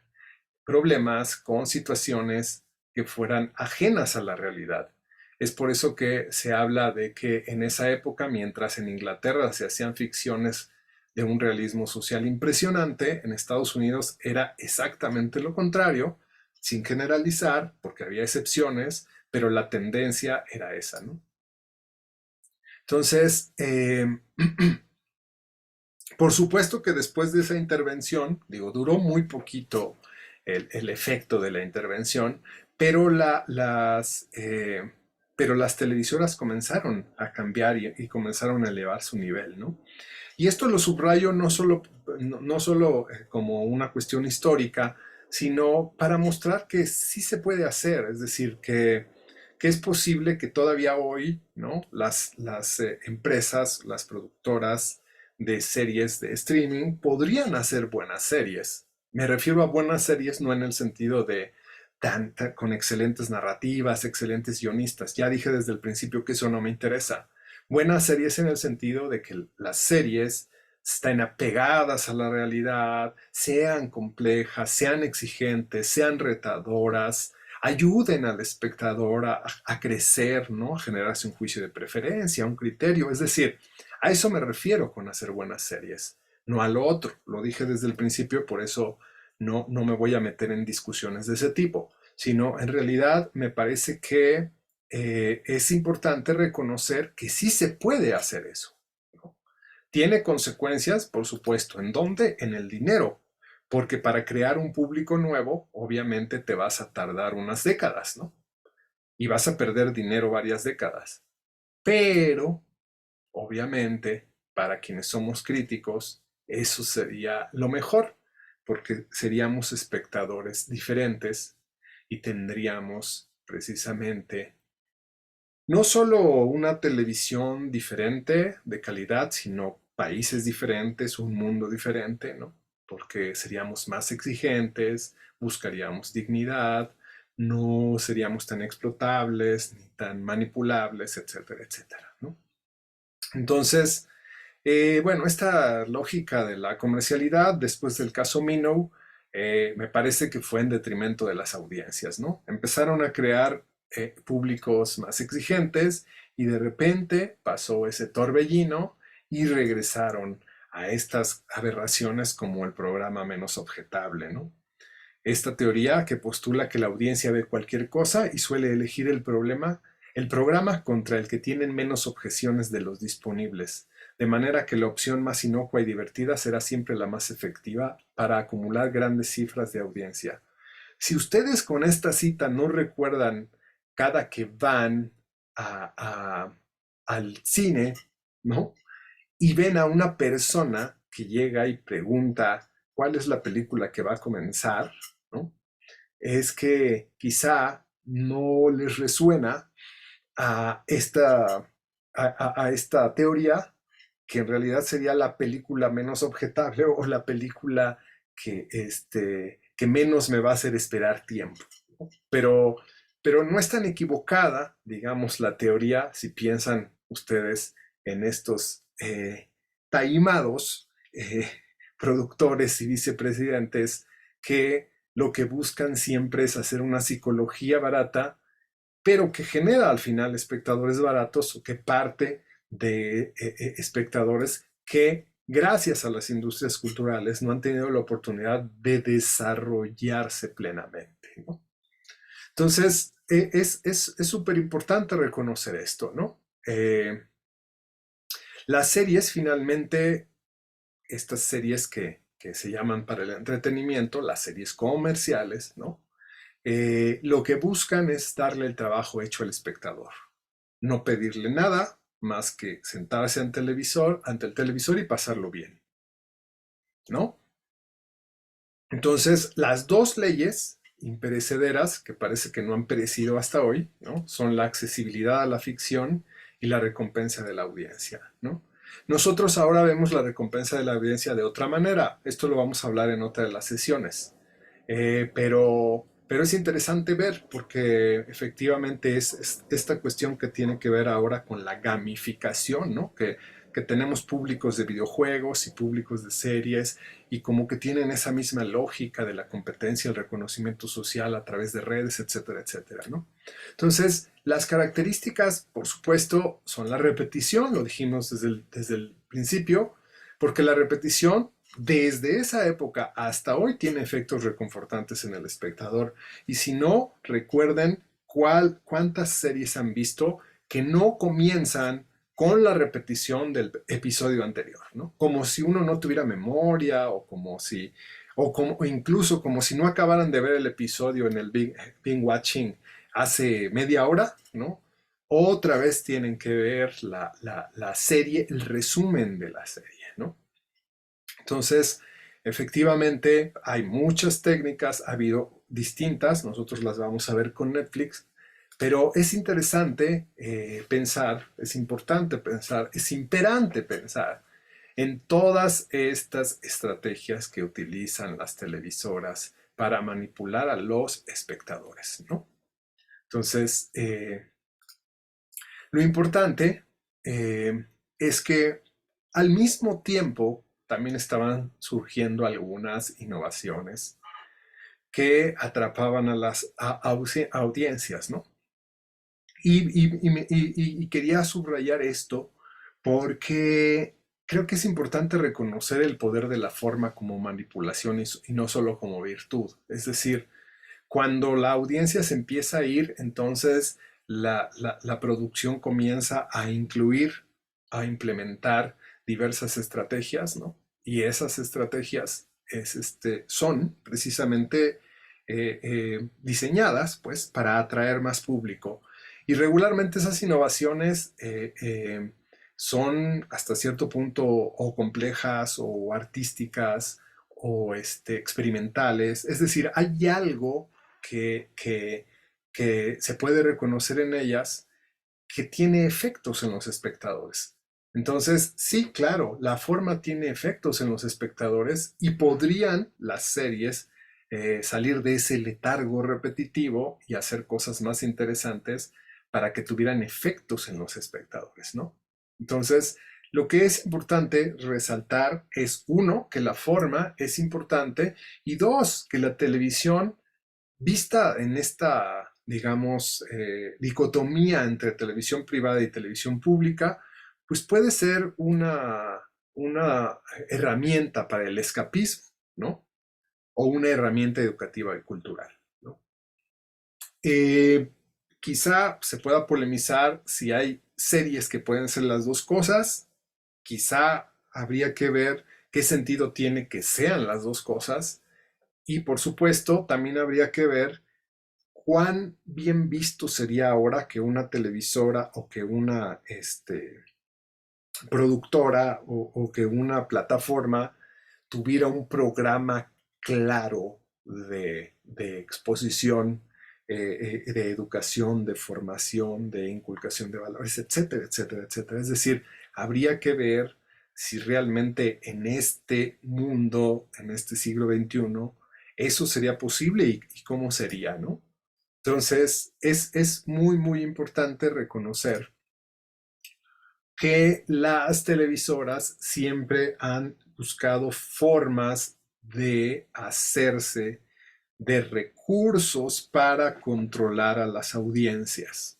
problemas, con situaciones que fueran ajenas a la realidad. Es por eso que se habla de que en esa época, mientras en Inglaterra se hacían ficciones de un realismo social impresionante, en Estados Unidos era exactamente lo contrario, sin generalizar, porque había excepciones, pero la tendencia era esa, ¿no? Entonces, por supuesto que después de esa intervención, digo, duró muy poquito el efecto de la intervención, pero, pero las televisoras comenzaron a cambiar y comenzaron a elevar su nivel, ¿no? Y esto lo subrayo no solo como una cuestión histórica, sino para mostrar que sí se puede hacer, es decir, que es posible que todavía hoy, ¿no? Las empresas, las productoras de series de streaming podrían hacer buenas series. Me refiero a buenas series no en el sentido de con excelentes narrativas, excelentes guionistas. Ya dije desde el principio que eso no me interesa. Buenas series en el sentido de que las series estén apegadas a la realidad, sean complejas, sean exigentes, sean retadoras, ayuden al espectador a crecer, ¿no? A generarse un juicio de preferencia, un criterio. Es decir, a eso me refiero con hacer buenas series, no a lo otro. Lo dije desde el principio, por eso no me voy a meter en discusiones de ese tipo, sino en realidad me parece que es importante reconocer que sí se puede hacer eso, ¿no? Tiene consecuencias, por supuesto. ¿En dónde? En el dinero. Porque para crear un público nuevo, obviamente te vas a tardar unas décadas, ¿no? Y vas a perder dinero varias décadas. Pero, obviamente, para quienes somos críticos, eso sería lo mejor, porque seríamos espectadores diferentes y tendríamos precisamente no solo una televisión diferente de calidad, sino países diferentes, un mundo diferente, ¿no? Porque seríamos más exigentes, buscaríamos dignidad, no seríamos tan explotables ni tan manipulables, etcétera, etcétera, ¿no? Entonces, bueno, esta lógica de la comercialidad después del caso Minow me parece que fue en detrimento de las audiencias, ¿no? Empezaron a crear públicos más exigentes y de repente pasó ese torbellino y regresaron a estas aberraciones como el programa menos objetable, ¿no? Esta teoría que postula que la audiencia ve cualquier cosa y suele elegir el programa contra el que tienen menos objeciones de los disponibles, de manera que la opción más inocua y divertida será siempre la más efectiva para acumular grandes cifras de audiencia. Si ustedes con esta cita no recuerdan cada que van al cine, ¿no? Y ven a una persona que llega y pregunta cuál es la película que va a comenzar, ¿no? Es que quizá no les resuena a esta teoría, que en realidad sería la película menos objetable o la película que menos me va a hacer esperar tiempo. Pero, pero no es tan equivocada, digamos, la teoría, si piensan ustedes en estos taimados productores y vicepresidentes que lo que buscan siempre es hacer una psicología barata, pero que genera al final espectadores baratos o que parte de espectadores que gracias a las industrias culturales no han tenido la oportunidad de desarrollarse plenamente, ¿no? Entonces, es súper importante reconocer esto, ¿no? Las series finalmente, estas series que se llaman para el entretenimiento, las series comerciales, ¿no? Lo que buscan es darle el trabajo hecho al espectador, no pedirle nada más que sentarse ante el televisor y pasarlo bien, ¿no? Entonces, las dos leyes imperecederas, que parece que no han perecido hasta hoy, ¿no? Son la accesibilidad a la ficción y la recompensa de la audiencia, ¿no? Nosotros ahora vemos la recompensa de la audiencia de otra manera. Esto lo vamos a hablar en otra de las sesiones. Pero es interesante ver porque efectivamente es esta cuestión que tiene que ver ahora con la gamificación, ¿no? Que tenemos públicos de videojuegos y públicos de series y como que tienen esa misma lógica de la competencia, el reconocimiento social a través de redes, etcétera, etcétera, ¿no? Entonces, las características, por supuesto, son la repetición, lo dijimos desde el principio, porque la repetición desde esa época hasta hoy tiene efectos reconfortantes en el espectador. Y si no, recuerden cuántas series han visto que no comienzan con la repetición del episodio anterior, ¿no? Como si uno no tuviera memoria o incluso como si no acabaran de ver el episodio en el binge watching hace media hora, ¿no? Otra vez tienen que ver la serie, el resumen de la serie, ¿no? Entonces, efectivamente, hay muchas técnicas, ha habido distintas, nosotros las vamos a ver con Netflix, pero es interesante pensar, es importante pensar, es imperante pensar en todas estas estrategias que utilizan las televisoras para manipular a los espectadores, ¿no? Entonces, lo importante es que al mismo tiempo también estaban surgiendo algunas innovaciones que atrapaban a las audiencias, ¿no? Y quería subrayar esto porque creo que es importante reconocer el poder de la forma como manipulación y no solo como virtud. Es decir, cuando la audiencia se empieza a ir, entonces la producción comienza a incluir, a implementar diversas estrategias, ¿no? Y esas estrategias son precisamente diseñadas, pues, para atraer más público. Y regularmente esas innovaciones son hasta cierto punto o complejas o artísticas o experimentales. Es decir, hay algo que, que, que se puede reconocer en ellas que tiene efectos en los espectadores. Entonces, sí, claro, la forma tiene efectos en los espectadores y podrían las series salir de ese letargo repetitivo y hacer cosas más interesantes para que tuvieran efectos en los espectadores, ¿no? Entonces, lo que es importante resaltar es, uno, que la forma es importante y dos, que la televisión vista en esta, digamos, dicotomía entre televisión privada y televisión pública, pues puede ser una herramienta para el escapismo, ¿no? O una herramienta educativa y cultural, ¿no? Eh, Quizá se pueda polemizar si hay series que pueden ser las dos cosas, quizá habría que ver qué sentido tiene que sean las dos cosas y por supuesto también habría que ver cuán bien visto sería ahora que una televisora o que una productora o que una plataforma tuviera un programa claro de exposición, de educación, de formación, de inculcación de valores, etcétera, etcétera, etcétera. Es decir, habría que ver si realmente en este mundo, en este siglo XXI, eso sería posible y cómo sería, ¿no? Entonces, es muy, muy importante reconocer que las televisoras siempre han buscado formas de hacerse de recursos para controlar a las audiencias.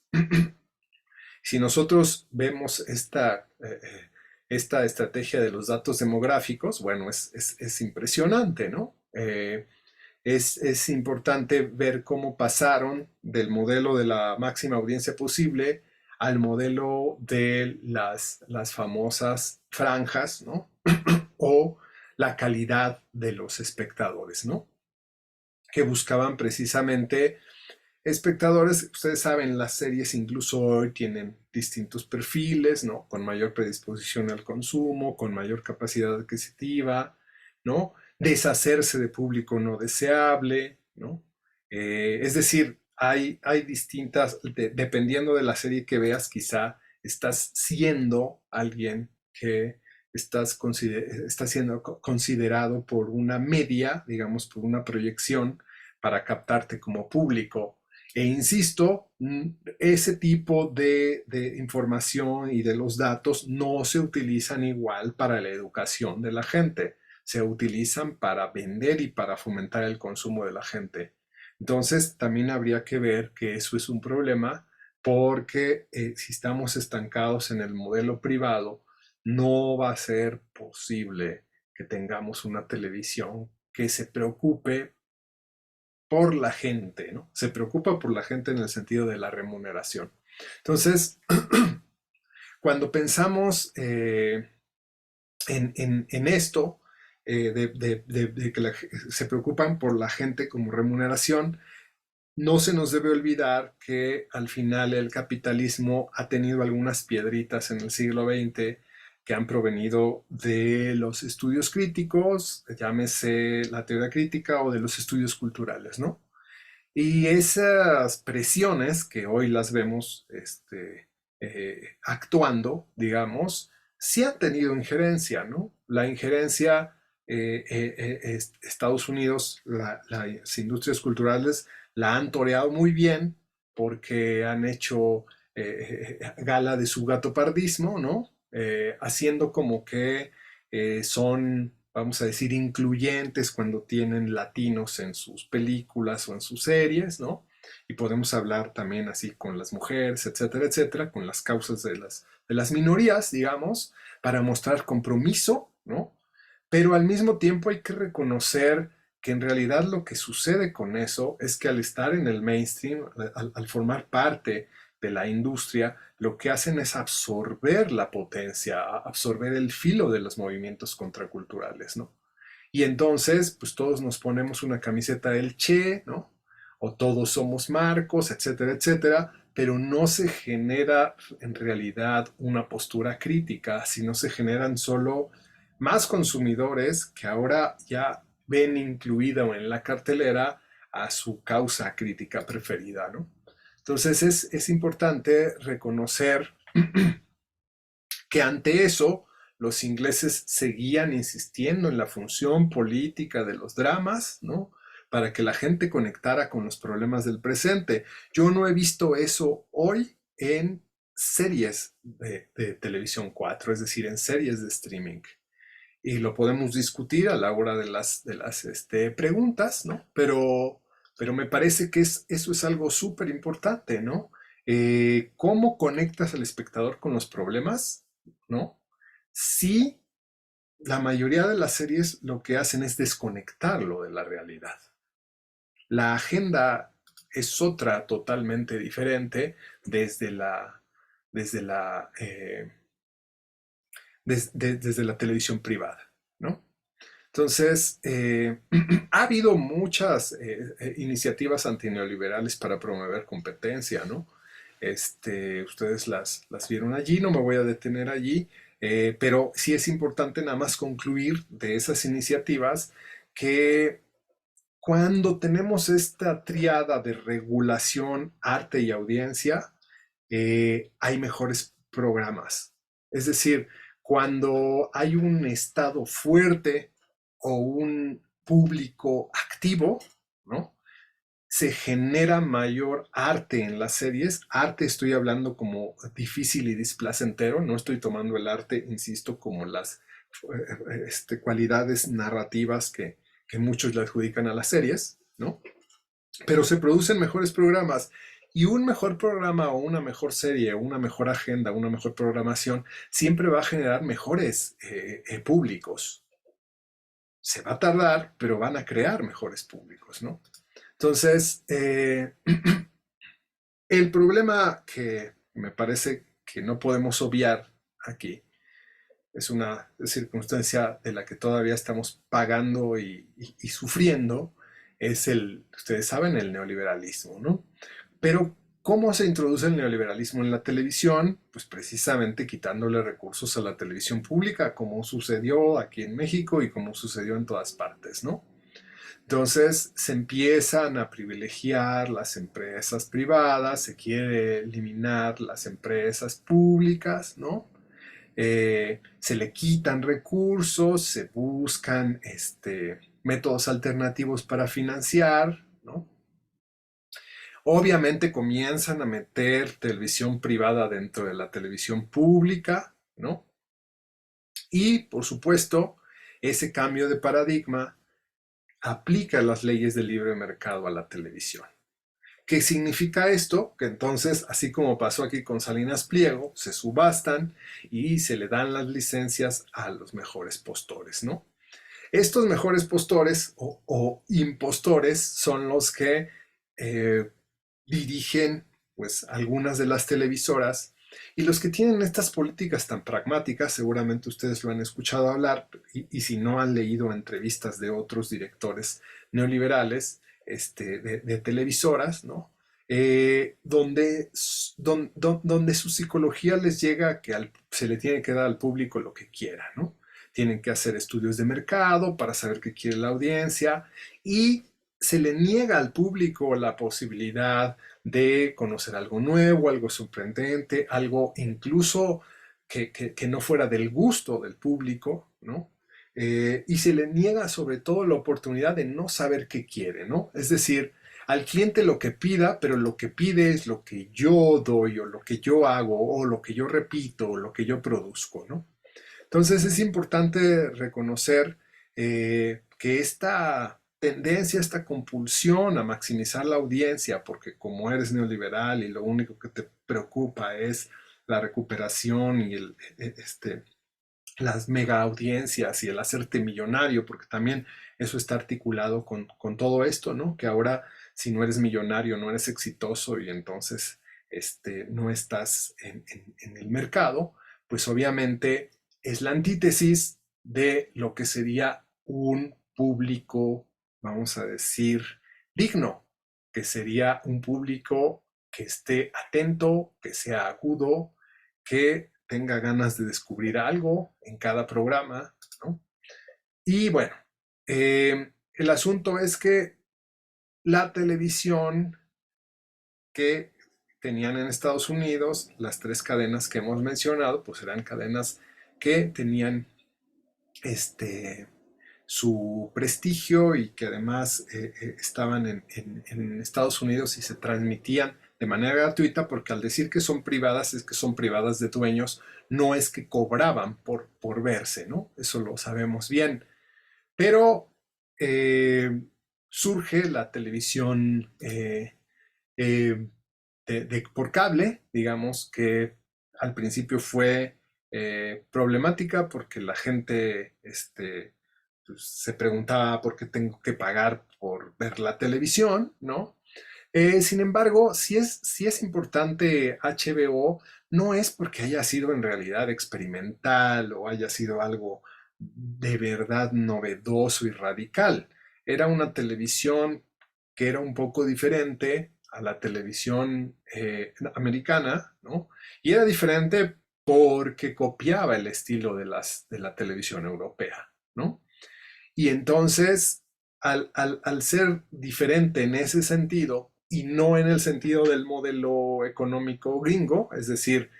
Si nosotros vemos esta estrategia de los datos demográficos, bueno, es impresionante, ¿no? Es importante ver cómo pasaron del modelo de la máxima audiencia posible al modelo de las famosas franjas, ¿no? O la calidad de los espectadores, ¿no? Que buscaban precisamente espectadores, ustedes saben, las series incluso hoy tienen distintos perfiles, ¿no? Con mayor predisposición al consumo, con mayor capacidad adquisitiva, ¿no? Deshacerse de público no deseable, ¿no? Es decir, hay distintas, dependiendo de la serie que veas, quizá estás siendo alguien que está siendo considerado por una media, digamos, por una proyección para captarte como público. E insisto, ese tipo de información y de los datos no se utilizan igual para la educación de la gente, se utilizan para vender y para fomentar el consumo de la gente. Entonces, también habría que ver que eso es un problema porque si estamos estancados en el modelo privado, no va a ser posible que tengamos una televisión que se preocupe por la gente, ¿no? Se preocupa por la gente en el sentido de la remuneración. Entonces, cuando pensamos en esto, de que se preocupan por la gente como remuneración, no se nos debe olvidar que al final el capitalismo ha tenido algunas piedritas en el siglo XX que han provenido de los estudios críticos, llámese la teoría crítica o de los estudios culturales, ¿no? Y esas presiones que hoy las vemos actuando, digamos, sí han tenido injerencia, ¿no? La injerencia, Estados Unidos, las industrias culturales la han toreado muy bien porque han hecho gala de su gatopardismo, ¿no? Haciendo como que son, vamos a decir, incluyentes cuando tienen latinos en sus películas o en sus series, ¿no? Y podemos hablar también así con las mujeres, etcétera, etcétera, con las causas de las minorías, digamos, para mostrar compromiso, ¿no? Pero al mismo tiempo hay que reconocer que en realidad lo que sucede con eso es que al estar en el mainstream, al formar parte de la industria, lo que hacen es absorber la potencia, absorber el filo de los movimientos contraculturales, ¿no? Y entonces, pues todos nos ponemos una camiseta del Che, ¿no? O todos somos Marcos, etcétera, etcétera, pero no se genera en realidad una postura crítica, sino se generan solo más consumidores que ahora ya ven incluido en la cartelera a su causa crítica preferida, ¿no? Entonces es importante reconocer que ante eso los ingleses seguían insistiendo en la función política de los dramas, ¿no? Para que la gente conectara con los problemas del presente. Yo no he visto eso hoy en series de televisión 4, es decir, en series de streaming. Y lo podemos discutir a la hora de las preguntas, ¿no? Pero me parece que eso es algo súper importante, ¿no? ¿Cómo conectas al espectador con los problemas? ¿No? Sí, la mayoría de las series lo que hacen es desconectarlo de la realidad. La agenda es otra totalmente diferente desde desde la, desde la televisión privada, ¿no? Entonces, ha habido muchas iniciativas antineoliberales para promover competencia, ¿no? Ustedes las vieron allí, no me voy a detener allí, pero sí es importante nada más concluir de esas iniciativas que cuando tenemos esta triada de regulación, arte y audiencia, hay mejores programas. Es decir, cuando hay un Estado fuerte o un público activo, ¿no? Se genera mayor arte en las series. Arte estoy hablando como difícil y displacentero, no estoy tomando el arte, insisto, como las cualidades narrativas que muchos le adjudican a las series, ¿no? Pero se producen mejores programas. Y un mejor programa o una mejor serie, o una mejor agenda, una mejor programación, siempre va a generar mejores públicos. Se va a tardar, pero van a crear mejores públicos, ¿no? Entonces, el problema que me parece que no podemos obviar aquí es una circunstancia de la que todavía estamos pagando y sufriendo, es ustedes saben, el neoliberalismo, ¿no? Pero, ¿cómo se introduce el neoliberalismo en la televisión? Pues precisamente quitándole recursos a la televisión pública, como sucedió aquí en México y como sucedió en todas partes, ¿no? Entonces se empiezan a privilegiar las empresas privadas, se quiere eliminar las empresas públicas, ¿no? Se le quitan recursos, se buscan métodos alternativos para financiar, ¿no? Obviamente comienzan a meter televisión privada dentro de la televisión pública, ¿no? Y, por supuesto, ese cambio de paradigma aplica las leyes del libre mercado a la televisión. ¿Qué significa esto? Que entonces, así como pasó aquí con Salinas Pliego, se subastan y se le dan las licencias a los mejores postores, ¿no? Estos mejores postores o impostores son los que eh, dirigen pues algunas de las televisoras y los que tienen estas políticas tan pragmáticas, seguramente ustedes lo han escuchado hablar y si no han leído entrevistas de otros directores neoliberales de televisoras, ¿no? Donde su psicología les llega a que se le tiene que dar al público lo que quiera, ¿no? Tienen que hacer estudios de mercado para saber qué quiere la audiencia y se le niega al público la posibilidad de conocer algo nuevo, algo sorprendente, algo incluso que no fuera del gusto del público, ¿no? Y se le niega sobre todo la oportunidad de no saber qué quiere, ¿no? Es decir, al cliente lo que pida, pero lo que pide es lo que yo doy o lo que yo hago o lo que yo repito o lo que yo produzco, ¿no? Entonces es importante reconocer que esta tendencia, esta compulsión a maximizar la audiencia, porque como eres neoliberal y lo único que te preocupa es la recuperación y las mega audiencias y el hacerte millonario, porque también eso está articulado con todo esto, ¿no? Que ahora si no eres millonario, no eres exitoso y entonces no estás en el mercado, pues obviamente es la antítesis de lo que sería un público, vamos a decir, digno, que sería un público que esté atento, que sea agudo, que tenga ganas de descubrir algo en cada programa, ¿no? Y bueno, el asunto es que la televisión que tenían en Estados Unidos, las tres cadenas que hemos mencionado, pues eran cadenas que tenían su prestigio y que además estaban en Estados Unidos y se transmitían de manera gratuita, porque al decir que son privadas es que son privadas de dueños, no es que cobraban por verse, ¿no? Eso lo sabemos bien. Pero surge la televisión eh, por cable, digamos que al principio fue problemática porque la gente pues, se preguntaba por qué tengo que pagar por ver la televisión, ¿no? Sin embargo, si es importante HBO, no es porque haya sido en realidad experimental o haya sido algo de verdad novedoso y radical. Era una televisión que era un poco diferente a la televisión americana, ¿no? Y era diferente porque copiaba el estilo de la televisión europea, ¿no? Y entonces, al ser diferente en ese sentido y no en el sentido del modelo económico gringo, es decir,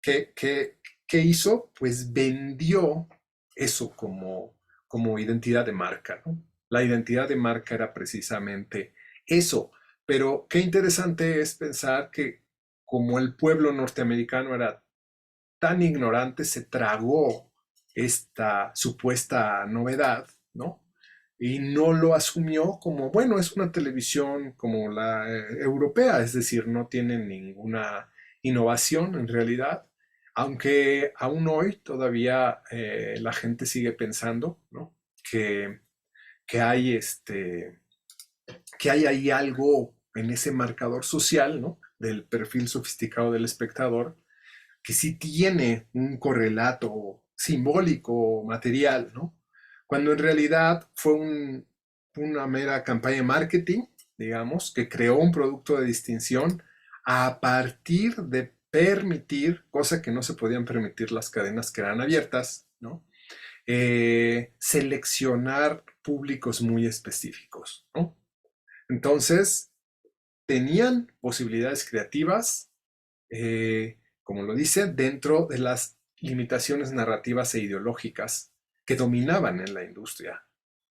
¿qué, qué, qué hizo? Pues vendió eso como identidad de marca, ¿no? La identidad de marca era precisamente eso. Pero qué interesante es pensar que como el pueblo norteamericano era tan ignorante, se tragó esta supuesta novedad, ¿no? Y no lo asumió como, bueno, es una televisión como la europea, es decir, no tiene ninguna innovación en realidad, aunque aún hoy todavía la gente sigue pensando, ¿no? que, que hay que hay ahí algo en ese marcador social, ¿no? Del perfil sofisticado del espectador, que sí tiene un correlato simbólico, material, ¿no? Cuando en realidad fue una mera campaña de marketing, digamos, que creó un producto de distinción a partir de permitir, cosa que no se podían permitir las cadenas que eran abiertas, ¿no? Seleccionar públicos muy específicos, ¿no? Entonces, tenían posibilidades creativas, como lo dice, dentro de las limitaciones narrativas e ideológicas que dominaban en la industria.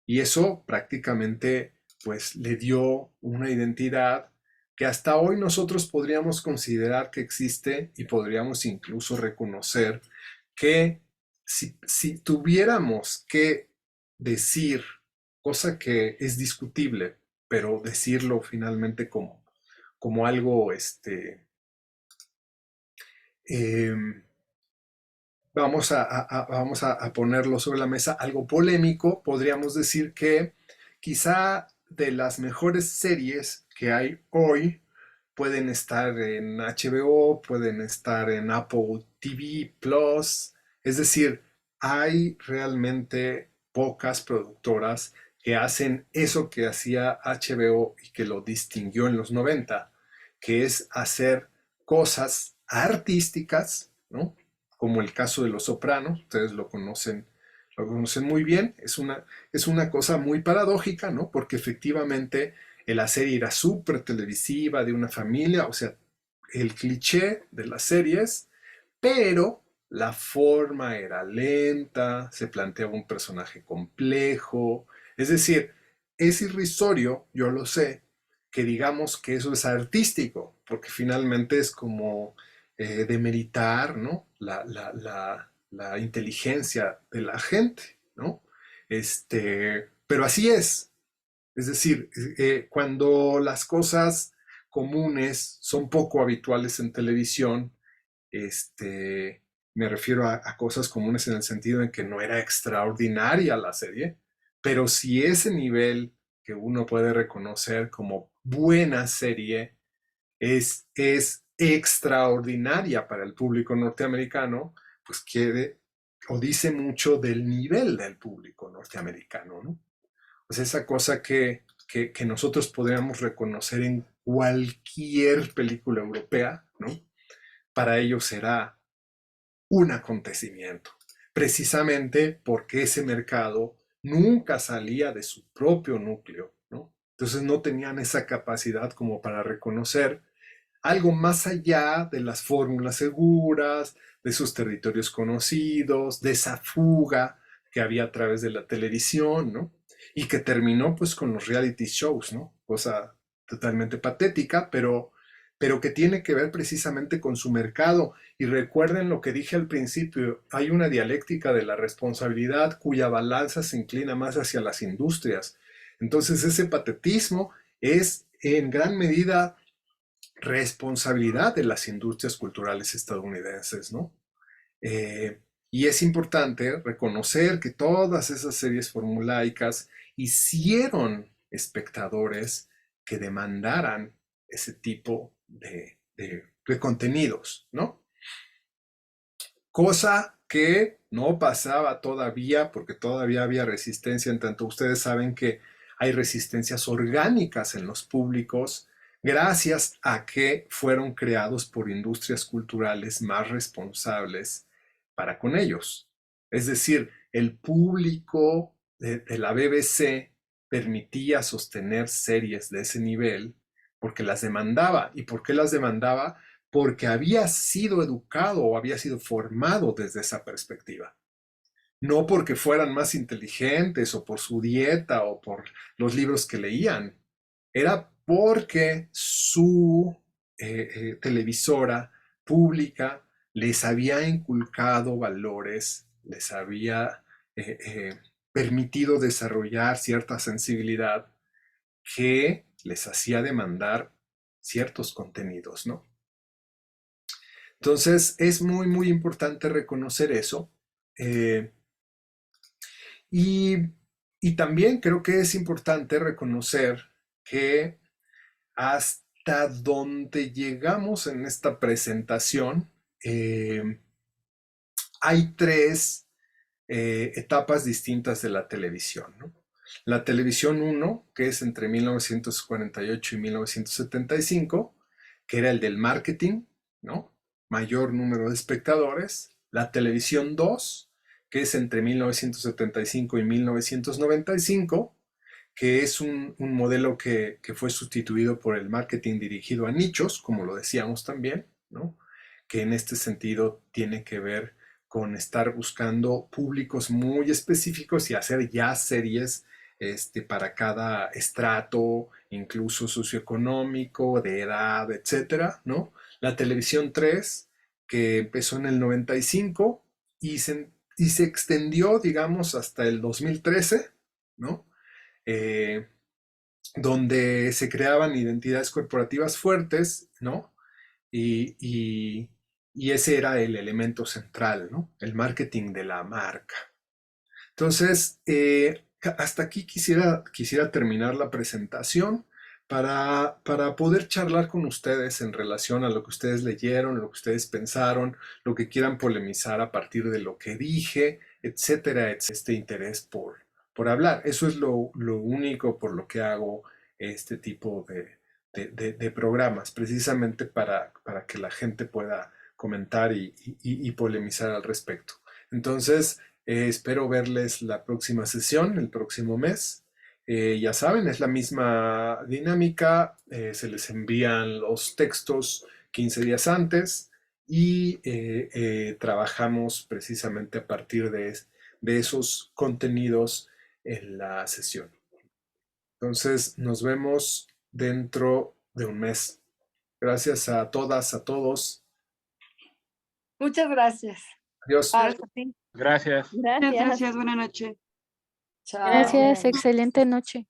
Y eso prácticamente pues le dio una identidad que hasta hoy nosotros podríamos considerar que existe y podríamos incluso reconocer que si tuviéramos que decir, cosa que es discutible, pero decirlo finalmente como algo eh, vamos a ponerlo sobre la mesa, algo polémico, podríamos decir que quizá de las mejores series que hay hoy pueden estar en HBO, pueden estar en Apple TV Plus, es decir, hay realmente pocas productoras que hacen eso que hacía HBO y que lo distinguió en los 90, que es hacer cosas artísticas, ¿no? Como el caso de Los Sopranos, ustedes lo conocen muy bien, es una cosa muy paradójica, ¿no? Porque efectivamente la serie era súper televisiva, de una familia, o sea, el cliché de las series, pero la forma era lenta, se planteaba un personaje complejo, es decir, es irrisorio, yo lo sé, que digamos que eso es artístico, porque finalmente es como demeritar, ¿no? La inteligencia de la gente, ¿no? Pero así es decir, cuando las cosas comunes son poco habituales en televisión, me refiero a cosas comunes en el sentido en que no era extraordinaria la serie, pero si ese nivel que uno puede reconocer como buena serie es extraordinaria para el público norteamericano, pues quiere o dice mucho del nivel del público norteamericano, ¿no? Pues esa cosa que nosotros podríamos reconocer en cualquier película europea, ¿no? Para ellos será un acontecimiento, precisamente porque ese mercado nunca salía de su propio núcleo, ¿no? Entonces no tenían esa capacidad como para reconocer algo más allá de las fórmulas seguras, de sus territorios conocidos, de esa fuga que había a través de la televisión, ¿no? Y que terminó pues con los reality shows, ¿no? Cosa totalmente patética, pero que tiene que ver precisamente con su mercado. Y recuerden lo que dije al principio, hay una dialéctica de la responsabilidad cuya balanza se inclina más hacia las industrias. Entonces ese patetismo es en gran medida responsabilidad de las industrias culturales estadounidenses, ¿no? Y es importante reconocer que todas esas series formulaicas hicieron espectadores que demandaran ese tipo de contenidos, ¿no? Cosa que no pasaba todavía, porque todavía había resistencia, en tanto ustedes saben que hay resistencias orgánicas en los públicos, gracias a que fueron creados por industrias culturales más responsables para con ellos. Es decir, el público de la BBC permitía sostener series de ese nivel porque las demandaba. ¿Y por qué las demandaba? Porque había sido educado o había sido formado desde esa perspectiva. No porque fueran más inteligentes o por su dieta o por los libros que leían. Era porque su televisora pública les había inculcado valores, les había permitido desarrollar cierta sensibilidad que les hacía demandar ciertos contenidos, ¿no? Entonces, es muy, muy importante reconocer eso. Eh, y, y también creo que es importante reconocer que hasta donde llegamos en esta presentación, hay tres etapas distintas de la televisión, ¿no? La televisión 1, que es entre 1948 y 1975, que era el del marketing, ¿no? Mayor número de espectadores. La televisión 2, que es entre 1975 y 1995, que es un modelo que fue sustituido por el marketing dirigido a nichos, como lo decíamos también, ¿no? Que en este sentido tiene que ver con estar buscando públicos muy específicos y hacer ya series para cada estrato, incluso socioeconómico, de edad, etcétera, ¿no? La televisión 3, que empezó en el 95 y se extendió, digamos, hasta el 2013, ¿no? Eh, donde se creaban identidades corporativas fuertes, ¿no? Y, y, y ese era el elemento central, ¿no? El marketing de la marca. Entonces, hasta aquí quisiera terminar la presentación para poder charlar con ustedes en relación a lo que ustedes leyeron, lo que ustedes pensaron, lo que quieran polemizar a partir de lo que dije, etcétera, este interés por hablar. Eso es lo único por lo que hago este tipo de programas, precisamente para que la gente pueda comentar y polemizar al respecto. Entonces, espero verles la próxima sesión, el próximo mes. Ya saben, es la misma dinámica. Se les envían los textos 15 días antes y trabajamos precisamente a partir de esos contenidos en la sesión. Entonces, nos vemos dentro de un mes. Gracias a todas, a todos. Muchas gracias. Adiós. Gracias a ti. Gracias. Gracias, buena noche. Chao. Gracias, excelente noche.